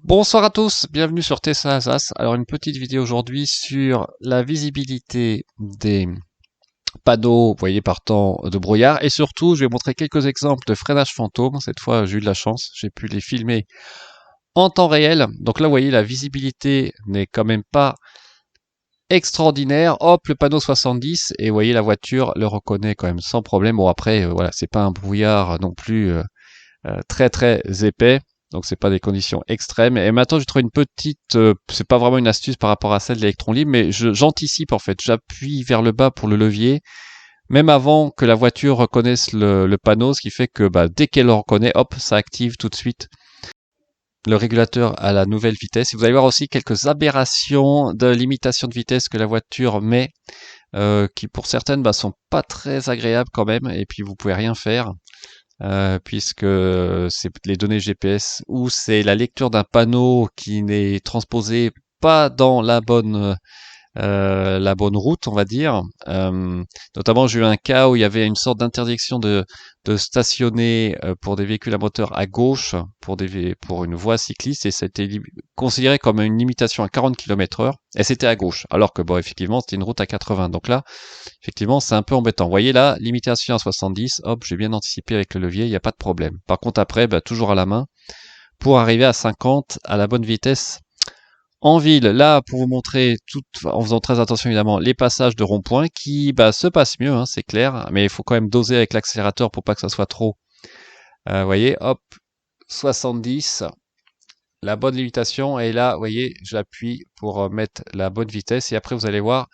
Bonsoir à tous, bienvenue sur Tesla Alsace. Alors une petite vidéo aujourd'hui sur la visibilité des panneaux, vous voyez, par temps de brouillard. Et surtout, je vais montrer quelques exemples de freinage fantôme. Cette fois, j'ai eu de la chance, j'ai pu les filmer en temps réel. Donc là, vous voyez, la visibilité n'est quand même pas extraordinaire. Hop, le panneau 70, et vous voyez, la voiture le reconnaît quand même sans problème. Bon après, voilà, c'est pas un brouillard non plus très très épais. Donc c'est pas des conditions extrêmes. Et maintenant j'ai trouvé une petite, c'est pas vraiment une astuce par rapport à celle de l'électron libre, mais j'anticipe en fait. J'appuie vers le bas pour le levier, même avant que la voiture reconnaisse le panneau, ce qui fait que dès qu'elle le reconnaît, hop, ça active tout de suite le régulateur à la nouvelle vitesse. Et vous allez voir aussi quelques aberrations de limitation de vitesse que la voiture met, qui pour certaines sont pas très agréables quand même. Et puis vous pouvez rien faire. Puisque c'est les données GPS ou c'est la lecture d'un panneau qui n'est transposé pas dans la bonne route, on va dire. Notamment, j'ai eu un cas où il y avait une sorte d'interdiction de stationner pour des véhicules à moteur à gauche pour une voie cycliste et c'était considéré comme une limitation à 40 km/h et c'était à gauche. Alors que bon, effectivement, c'était une route à 80. Donc là, effectivement, c'est un peu embêtant. Vous voyez là, limitation à 70. Hop, j'ai bien anticipé avec le levier, il n'y a pas de problème. Par contre, après, toujours à la main pour arriver à 50 à la bonne vitesse en ville, là, pour vous montrer, en faisant très attention évidemment, les passages de rond-point qui se passent mieux, hein, c'est clair, mais il faut quand même doser avec l'accélérateur pour pas que ça soit trop. Vous voyez, hop, 70, la bonne limitation, et là, vous voyez, j'appuie pour mettre la bonne vitesse, et après vous allez voir,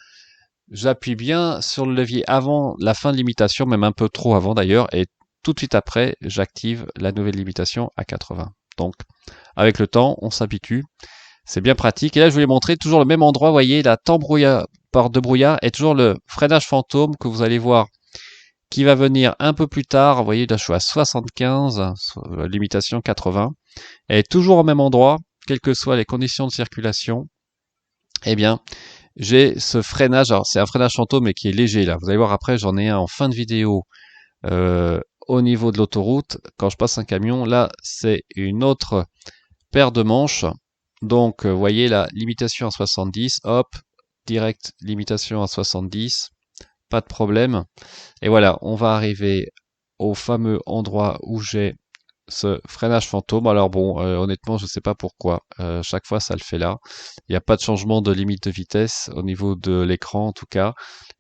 j'appuie bien sur le levier avant la fin de limitation, même un peu trop avant d'ailleurs, et tout de suite après, j'active la nouvelle limitation à 80. Donc, avec le temps, on s'habitue. C'est bien pratique. Et là, je voulais montrer toujours le même endroit. Vous voyez, la temps brouillard, par de brouillard est toujours le freinage fantôme que vous allez voir qui va venir un peu plus tard. Vous voyez, là, je suis à 75, limitation 80. Et toujours au même endroit, quelles que soient les conditions de circulation. Eh bien, j'ai ce freinage. Alors, c'est un freinage fantôme, mais qui est léger, là. Vous allez voir après, j'en ai un en fin de vidéo. Au niveau de l'autoroute, quand je passe un camion, là, c'est une autre paire de manches. Donc, vous voyez la limitation à 70, hop, direct limitation à 70, pas de problème. Et voilà, on va arriver au fameux endroit où j'ai ce freinage fantôme. Alors bon, honnêtement, je ne sais pas pourquoi. Chaque fois, ça le fait là. Il n'y a pas de changement de limite de vitesse au niveau de l'écran, en tout cas.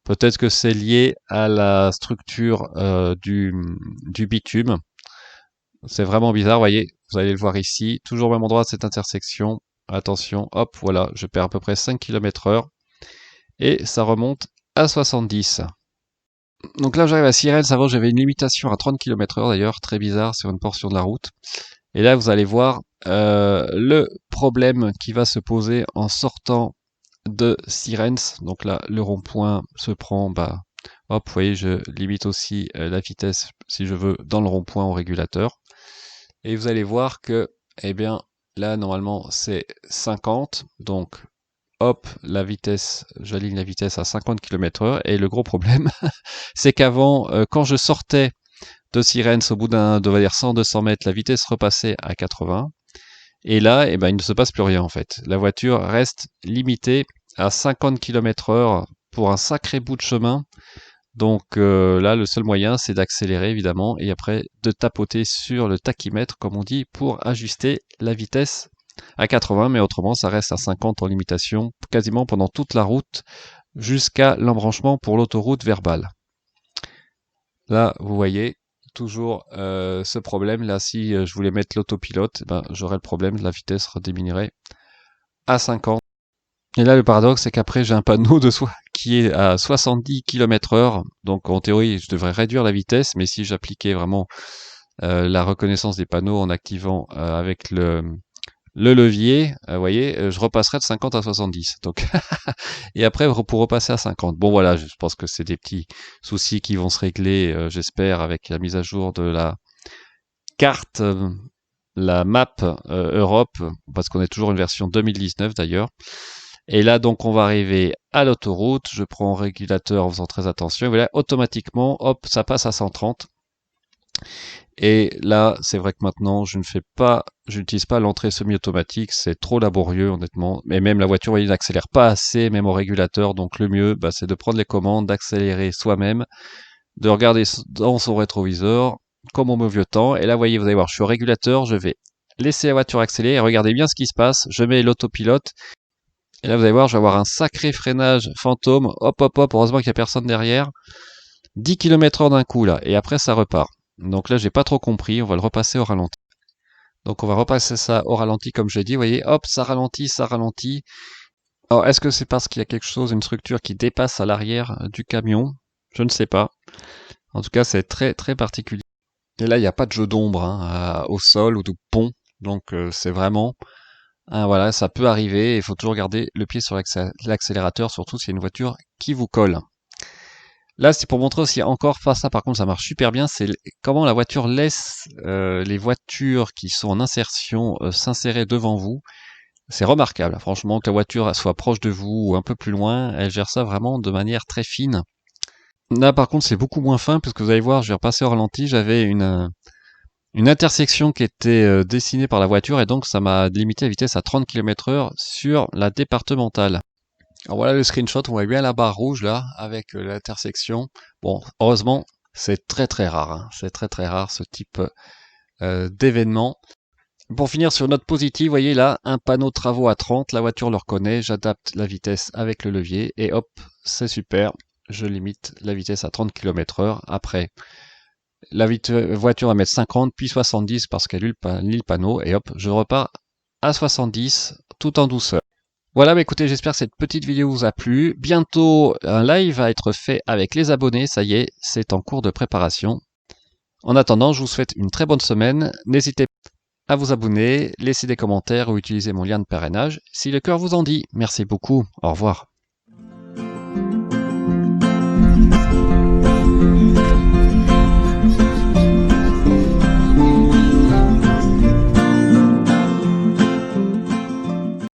Peut-être que c'est lié à la structure du bitume. C'est vraiment bizarre, vous voyez, vous allez le voir ici, toujours au même endroit de cette intersection. Attention, hop, voilà, je perds à peu près 5 km/h et ça remonte à 70. Donc là, j'arrive à Sirène, ça va, j'avais une limitation à 30 km/h d'ailleurs, très bizarre sur une portion de la route. Et là, vous allez voir le problème qui va se poser en sortant de Sirens. Donc là, le rond-point se prend, hop, vous voyez, je limite aussi la vitesse si je veux dans le rond-point au régulateur. Et vous allez voir que, eh bien, là, normalement, c'est 50. Donc, hop, la vitesse, j'aligne la vitesse à 50 km/h. Et le gros problème, c'est qu'avant, quand je sortais de Sirens, au bout on va dire 100-200 mètres, la vitesse repassait à 80. Et là, eh ben, il ne se passe plus rien, en fait. La voiture reste limitée à 50 km/h pour un sacré bout de chemin. Donc là, le seul moyen, c'est d'accélérer évidemment et après de tapoter sur le tachymètre, comme on dit, pour ajuster la vitesse à 80, mais autrement, ça reste à 50 en limitation quasiment pendant toute la route jusqu'à l'embranchement pour l'autoroute vers Bâle. Là, vous voyez toujours ce problème. Là, si je voulais mettre l'autopilote, j'aurais le problème, la vitesse rediminuerait à 50. Et là, le paradoxe, c'est qu'après, j'ai un panneau de qui est à 70 km/h. Donc, en théorie, je devrais réduire la vitesse, mais si j'appliquais vraiment la reconnaissance des panneaux en activant avec le levier, vous voyez, je repasserais de 50 à 70. Donc, et après, pour repasser à 50. Bon, voilà, je pense que c'est des petits soucis qui vont se régler, j'espère, avec la mise à jour de la carte, la map Europe, parce qu'on est toujours une version 2019 d'ailleurs. Et là, donc, on va arriver à l'autoroute. Je prends un régulateur en faisant très attention. Et voilà, automatiquement, hop, ça passe à 130. Et là, c'est vrai que maintenant, j'utilise pas l'entrée semi-automatique, c'est trop laborieux, honnêtement. Et même la voiture, vous voyez, n'accélère pas assez, même au régulateur. Donc le mieux, bah, c'est de prendre les commandes, d'accélérer soi-même, de regarder dans son rétroviseur, comme au vieux temps. Et là, voyez, vous allez voir, je suis au régulateur, je vais laisser la voiture accélérer et regardez bien ce qui se passe. Je mets l'autopilote. Et là, vous allez voir, je vais avoir un sacré freinage fantôme. Hop, hop, hop, heureusement qu'il n'y a personne derrière. 10 km/h d'un coup, là. Et après, ça repart. Donc là, j'ai pas trop compris. On va le repasser au ralenti. Donc on va repasser ça au ralenti, comme je l'ai dit. Vous voyez, hop, ça ralentit, ça ralentit. Alors, est-ce que c'est parce qu'il y a quelque chose, une structure qui dépasse à l'arrière du camion? Je ne sais pas. En tout cas, c'est très, très particulier. Et là, il n'y a pas de jeu d'ombre hein, au sol ou de pont. Donc c'est vraiment... voilà, ça peut arriver. Il faut toujours garder le pied sur l'accélérateur, surtout si c'est une voiture qui vous colle. Là, c'est pour montrer aussi encore, ça par contre, ça marche super bien, c'est comment la voiture laisse les voitures qui sont en insertion s'insérer devant vous. C'est remarquable, franchement, que la voiture soit proche de vous ou un peu plus loin, elle gère ça vraiment de manière très fine. Là, par contre, c'est beaucoup moins fin, puisque vous allez voir, je vais repasser au ralenti, j'avais une intersection qui était dessinée par la voiture, et donc ça m'a limité la vitesse à 30 km/h sur la départementale. Alors voilà le screenshot, on voit bien la barre rouge là, avec l'intersection. Bon, heureusement, c'est très très rare, hein. C'est très très rare ce type d'événement. Pour finir sur une note positive, vous voyez là, un panneau travaux à 30, la voiture le reconnaît, j'adapte la vitesse avec le levier, et hop, c'est super, je limite la vitesse à 30 km/h. Après, la voiture va mettre 50, puis 70 parce qu'elle lit le panneau, et hop, je repars à 70, tout en douceur. Voilà, bah écoutez, j'espère que cette petite vidéo vous a plu. Bientôt, un live va être fait avec les abonnés, ça y est, c'est en cours de préparation. En attendant, je vous souhaite une très bonne semaine. N'hésitez pas à vous abonner, laisser des commentaires ou utiliser mon lien de parrainage si le cœur vous en dit. Merci beaucoup, au revoir.